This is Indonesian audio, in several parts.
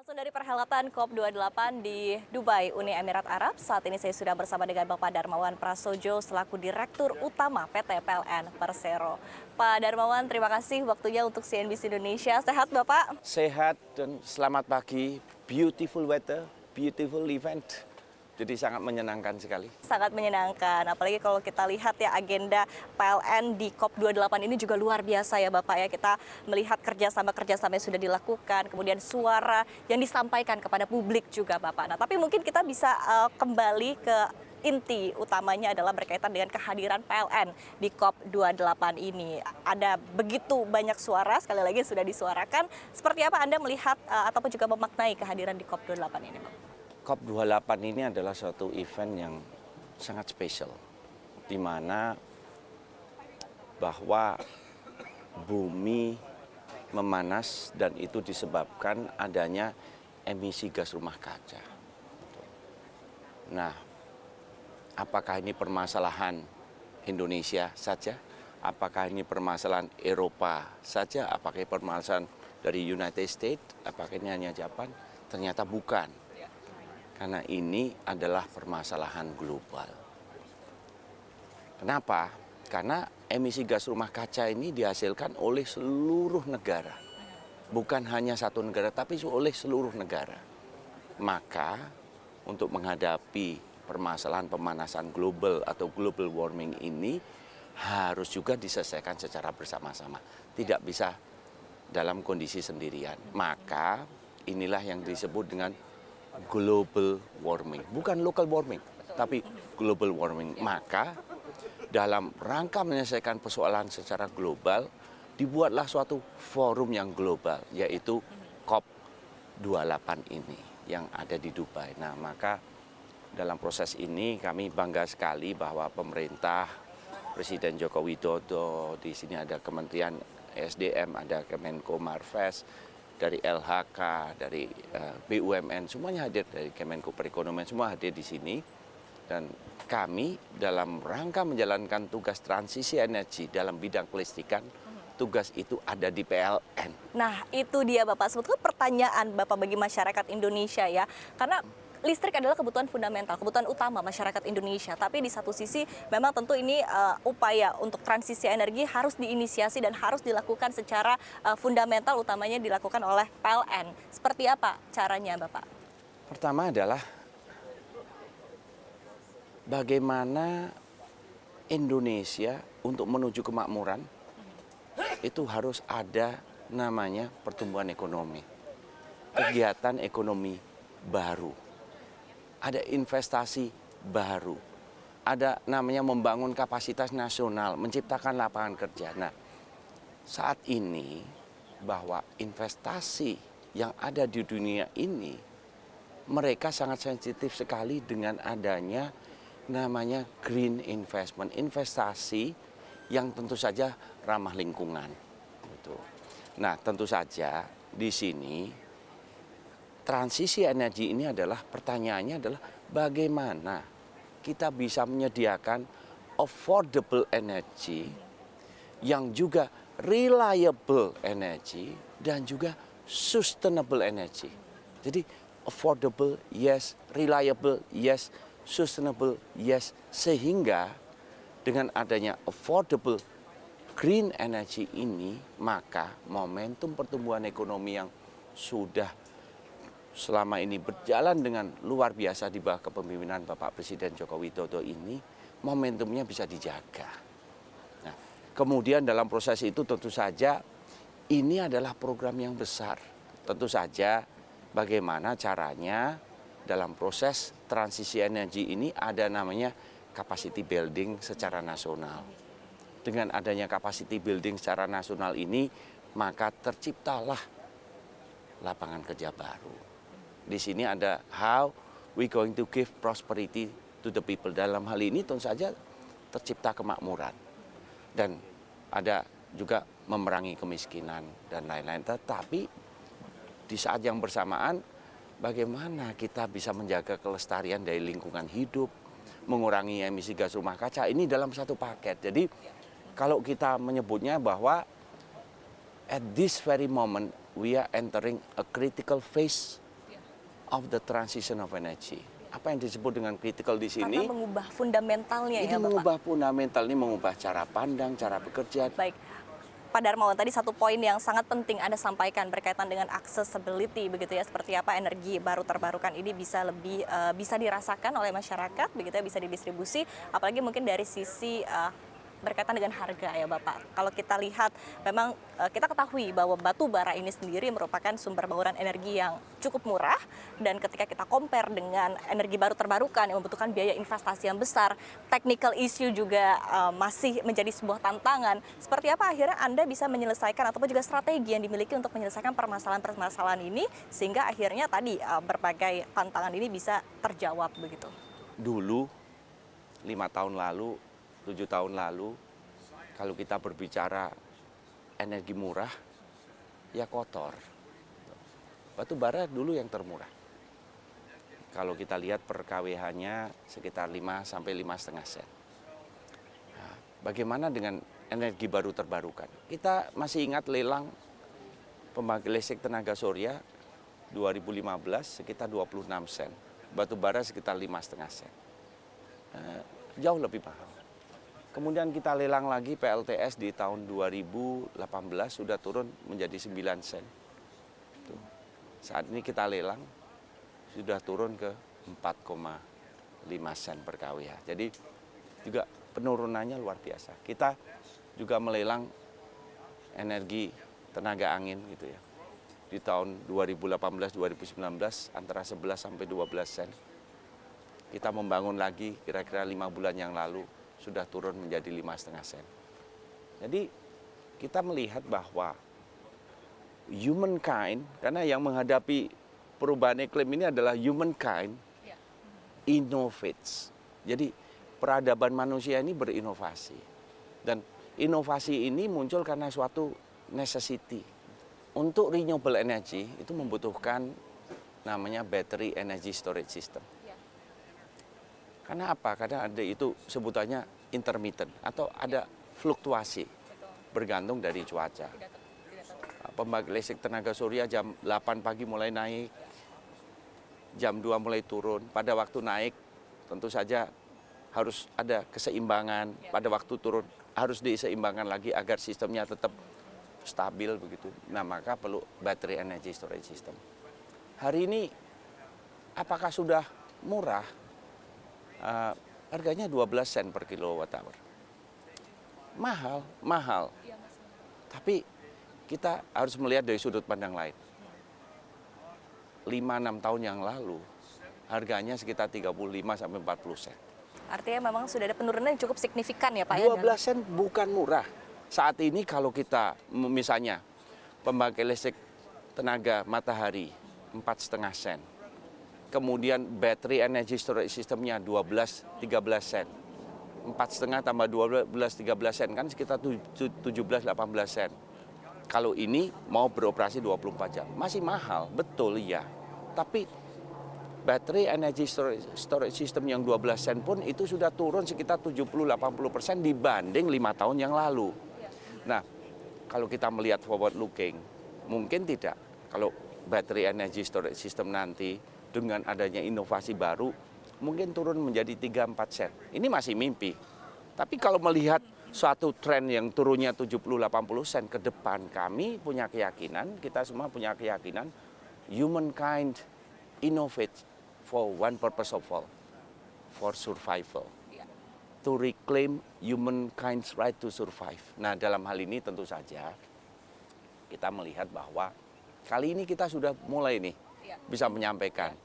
Langsung dari perhelatan COP28 di Dubai, Uni Emirat Arab, saat ini saya sudah bersama dengan Bapak Darmawan Prasojo selaku Direktur Utama PT PLN Persero. Pak Darmawan, terima kasih waktunya untuk CNBC Indonesia. Sehat Bapak? Sehat dan selamat pagi, beautiful weather, beautiful event. Jadi sangat menyenangkan sekali. Sangat menyenangkan, apalagi kalau kita lihat ya agenda PLN di COP28 ini juga luar biasa ya Bapak ya. Kita melihat kerjasama-kerjasama yang sudah dilakukan, kemudian suara yang disampaikan kepada publik juga Bapak. Nah tapi mungkin kita bisa kembali ke inti utamanya adalah berkaitan dengan kehadiran PLN di COP28 ini. Ada begitu banyak suara, sekali lagi sudah disuarakan. Seperti apa Anda melihat ataupun juga memaknai kehadiran di COP28 ini Bapak? COP28 ini adalah suatu event yang sangat spesial, di mana bahwa bumi memanas dan itu disebabkan adanya emisi gas rumah kaca. Nah, apakah ini permasalahan Indonesia saja? Apakah ini permasalahan Eropa saja? Apakah ini permasalahan dari United States? Apakah ini hanya Jepang? Ternyata bukan. Karena ini adalah permasalahan global. Kenapa? Karena emisi gas rumah kaca ini dihasilkan oleh seluruh negara. Bukan hanya satu negara, tapi oleh seluruh negara. Maka untuk menghadapi permasalahan pemanasan global atau global warming ini harus juga diselesaikan secara bersama-sama. Tidak bisa dalam kondisi sendirian. Maka inilah yang disebut dengan global warming, bukan local warming, tapi global warming. Maka dalam rangka menyelesaikan persoalan secara global, dibuatlah suatu forum yang global, yaitu COP28 ini yang ada di Dubai. Nah, maka dalam proses ini kami bangga sekali bahwa pemerintah, Presiden Joko Widodo, di sini ada Kementerian SDM, ada Kemenko Marves, dari LHK, dari BUMN, semuanya hadir, dari Kemenko Perekonomian, semua hadir di sini. Dan kami dalam rangka menjalankan tugas transisi energi dalam bidang kelistrikan, tugas itu ada di PLN. Nah itu dia Bapak, sebetulnya pertanyaan Bapak bagi masyarakat Indonesia ya. Karena listrik adalah kebutuhan fundamental, kebutuhan utama masyarakat Indonesia. Tapi di satu sisi memang tentu ini upaya untuk transisi energi harus diinisiasi dan harus dilakukan secara fundamental, utamanya dilakukan oleh PLN. Seperti apa caranya Bapak? Pertama adalah bagaimana Indonesia untuk menuju kemakmuran itu harus ada namanya pertumbuhan ekonomi, kegiatan ekonomi baru. Ada investasi baru, ada namanya membangun kapasitas nasional, menciptakan lapangan kerja. Nah, saat ini bahwa investasi yang ada di dunia ini, mereka sangat sensitif sekali dengan adanya namanya green investment, investasi yang tentu saja ramah lingkungan. Nah, tentu saja di sini transisi energi ini adalah pertanyaannya adalah bagaimana kita bisa menyediakan affordable energy yang juga reliable energy dan juga sustainable energy. Jadi affordable yes, reliable yes, sustainable yes, sehingga dengan adanya affordable green energy ini maka momentum pertumbuhan ekonomi yang sudah selama ini berjalan dengan luar biasa di bawah kepemimpinan Bapak Presiden Joko Widodo ini, momentumnya bisa dijaga. Nah, kemudian dalam proses itu tentu saja ini adalah program yang besar. Tentu saja bagaimana caranya dalam proses transisi energi ini ada namanya capacity building secara nasional. Dengan adanya capacity building secara nasional ini, maka terciptalah lapangan kerja baru. Di sini ada how we going to give prosperity to the people. Dalam hal ini tentu saja tercipta kemakmuran. Dan ada juga memerangi kemiskinan dan lain-lain. Tetapi di saat yang bersamaan bagaimana kita bisa menjaga kelestarian dari lingkungan hidup, mengurangi emisi gas rumah kaca, ini dalam satu paket. Jadi kalau kita menyebutnya bahwa at this very moment we are entering a critical phase of the transition of energy. Apa yang disebut dengan critical di sini? Karena mengubah fundamentalnya Ini ya Bapak. mengubah fundamental, ini mengubah cara pandang, cara bekerja. Baik, Pak Darmawan, tadi satu poin yang sangat penting Anda sampaikan berkaitan dengan accessibility begitu ya, seperti apa energi baru terbarukan ini bisa lebih bisa dirasakan oleh masyarakat begitu ya, bisa didistribusi, apalagi mungkin dari sisi berkaitan dengan harga ya Bapak. Kalau kita lihat memang kita ketahui bahwa batu bara ini sendiri merupakan sumber bauran energi yang cukup murah, dan ketika kita compare dengan energi baru terbarukan yang membutuhkan biaya investasi yang besar, technical issue juga masih menjadi sebuah tantangan. Seperti apa akhirnya Anda bisa menyelesaikan ataupun juga strategi yang dimiliki untuk menyelesaikan permasalahan-permasalahan ini sehingga akhirnya tadi berbagai tantangan ini bisa terjawab begitu. Dulu, 5 tahun lalu, 7 tahun lalu, kalau kita berbicara energi murah, ya kotor. Batu bara dulu yang termurah. Kalau kita lihat per KWH-nya sekitar 5 sampai 5,5 sen. Nah, bagaimana dengan energi baru terbarukan? Kita masih ingat lelang pembangkit listrik tenaga surya 2015 sekitar 26 sen. Batu bara sekitar 5,5 sen. Jauh lebih mahal. Kemudian kita lelang lagi PLTS di tahun 2018 sudah turun menjadi 9 sen. Tuh. Saat ini kita lelang sudah turun ke 4,5 sen per kWh. Jadi juga penurunannya luar biasa. Kita juga melelang energi tenaga angin gitu ya. Di tahun 2018-2019 antara 11 sampai 12 sen. Kita membangun lagi kira-kira 5 bulan yang lalu sudah turun menjadi 5,5 sen. Jadi kita melihat bahwa humankind, karena yang menghadapi perubahan iklim ini adalah humankind, innovates. Jadi peradaban manusia ini berinovasi. Dan inovasi ini muncul karena suatu necessity. Untuk renewable energy itu membutuhkan namanya battery energy storage system. Karena apa? Karena ada itu sebutannya intermittent atau ada fluktuasi bergantung dari cuaca. Pembangkit listrik tenaga surya jam 8 pagi mulai naik, jam 2 mulai turun. Pada waktu naik tentu saja harus ada keseimbangan, pada waktu turun harus diseimbangkan lagi agar sistemnya tetap stabil begitu. Nah, maka perlu battery energy storage system. Hari ini apakah sudah murah? Harganya 12 sen per kilowatt hour. Mahal. Tapi kita harus melihat dari sudut pandang lain. 5-6 tahun yang lalu harganya sekitar 35 sampai 40 sen. Artinya memang sudah ada penurunan yang cukup signifikan ya Pak 12 sen bukan murah. Saat ini kalau kita misalnya pembangkit listrik tenaga matahari 4,5 sen. Kemudian battery energy storage systemnya 12-13 sen. 4,5 tambah 12-13 sen kan sekitar 17-18 sen. Kalau ini mau beroperasi 24 jam. Masih mahal, betul ya. Tapi battery energy storage system yang 12 sen pun itu sudah turun sekitar 70-80% dibanding 5 tahun yang lalu. Nah, kalau kita melihat forward looking, mungkin tidak. Kalau battery energy storage system nanti dengan adanya inovasi baru, mungkin turun menjadi 3-4 sen. Ini masih mimpi. Tapi kalau melihat suatu tren yang turunnya 70-80 sen ke depan, kami punya keyakinan, kita semua punya keyakinan, humankind innovate for one purpose of all, for survival. To reclaim humankind's right to survive. Nah, dalam hal ini tentu saja kita melihat bahwa kali ini kita sudah mulai nih bisa menyampaikan.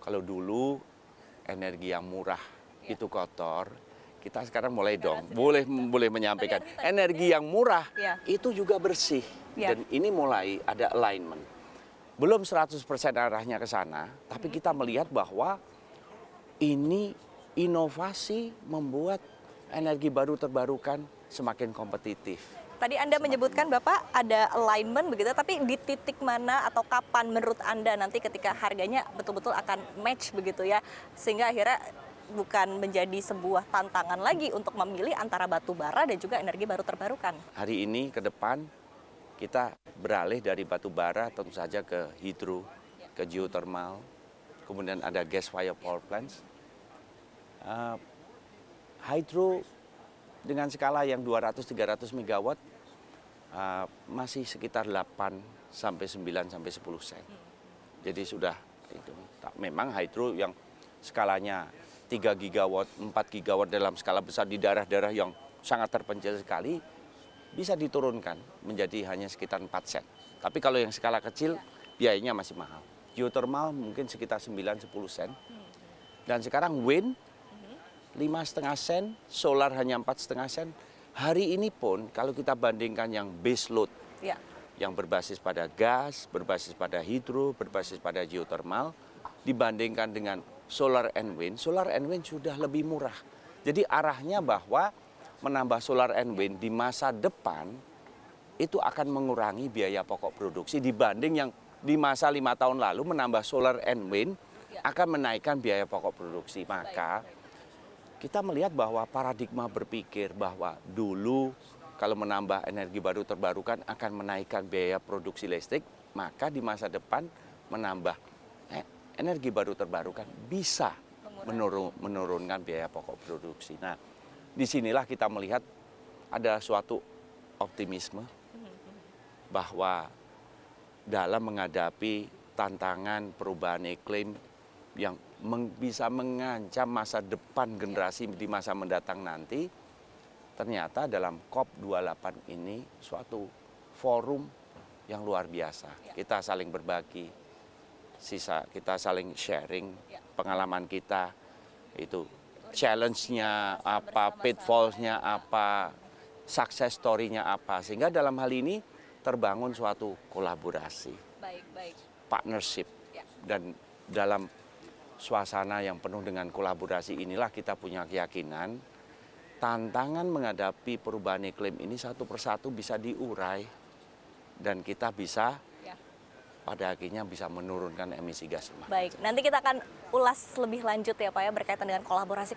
Kalau dulu energi yang murah itu kotor, kita sekarang mulai dong boleh menyampaikan energi yang murah itu juga bersih. Dan ini mulai ada alignment. Belum 100% arahnya ke sana, tapi kita melihat bahwa ini inovasi membuat energi baru terbarukan semakin kompetitif. Tadi Anda menyebutkan Bapak ada alignment begitu, tapi di titik mana atau kapan menurut Anda nanti ketika harganya betul-betul akan match begitu ya, sehingga akhirnya bukan menjadi sebuah tantangan lagi untuk memilih antara batu bara dan juga energi baru terbarukan. Hari ini ke depan kita beralih dari batu bara tentu saja ke hidro, ke geothermal, kemudian ada gas fire power plants. Hydro dengan skala yang 200-300 megawatt masih sekitar 8 sampai 9 sampai 10 sen. Jadi sudah itu. Memang hydro yang skalanya 3 gigawatt, 4 gigawatt dalam skala besar di daerah-daerah yang sangat terpencil sekali bisa diturunkan menjadi hanya sekitar 4 sen. Tapi kalau yang skala kecil biayanya masih mahal. Geothermal mungkin sekitar 9-10 sen. Dan sekarang wind 5,5 sen, solar hanya 4,5 sen. Hari ini pun kalau kita bandingkan yang base load, Ya. yang berbasis pada gas, berbasis pada hidro, berbasis pada geothermal, dibandingkan dengan solar and wind sudah lebih murah. Jadi arahnya bahwa menambah solar and wind di masa depan itu akan mengurangi biaya pokok produksi dibanding yang di masa 5 tahun lalu menambah solar and wind akan menaikkan biaya pokok produksi. Maka kita melihat bahwa paradigma berpikir bahwa dulu kalau menambah energi baru terbarukan akan menaikkan biaya produksi listrik, maka di masa depan menambah energi baru terbarukan bisa menurunkan biaya pokok produksi. Nah, disinilah kita melihat ada suatu optimisme bahwa dalam menghadapi tantangan perubahan iklim yang bisa mengancam masa depan generasi di masa mendatang nanti, ternyata dalam COP28 ini suatu forum yang luar biasa. Kita saling berbagi, kita saling sharing pengalaman kita, itu challenge-nya apa, pitfalls-nya apa, success story-nya apa. Sehingga dalam hal ini terbangun suatu kolaborasi, partnership. Dan dalam suasana yang penuh dengan kolaborasi inilah kita punya keyakinan tantangan menghadapi perubahan iklim ini satu persatu bisa diurai dan kita bisa pada akhirnya bisa menurunkan emisi gas rumah. Baik, nanti kita akan ulas lebih lanjut ya Pak ya berkaitan dengan kolaborasi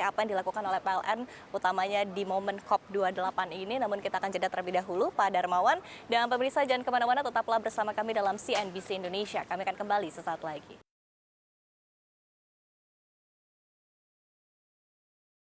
apa yang dilakukan oleh PLN utamanya di momen COP28 ini. Namun kita akan jeda terlebih dahulu Pak Darmawan dan pemirsa jangan kemana-mana, tetaplah bersama kami dalam CNBC Indonesia. Kami akan kembali sesaat lagi.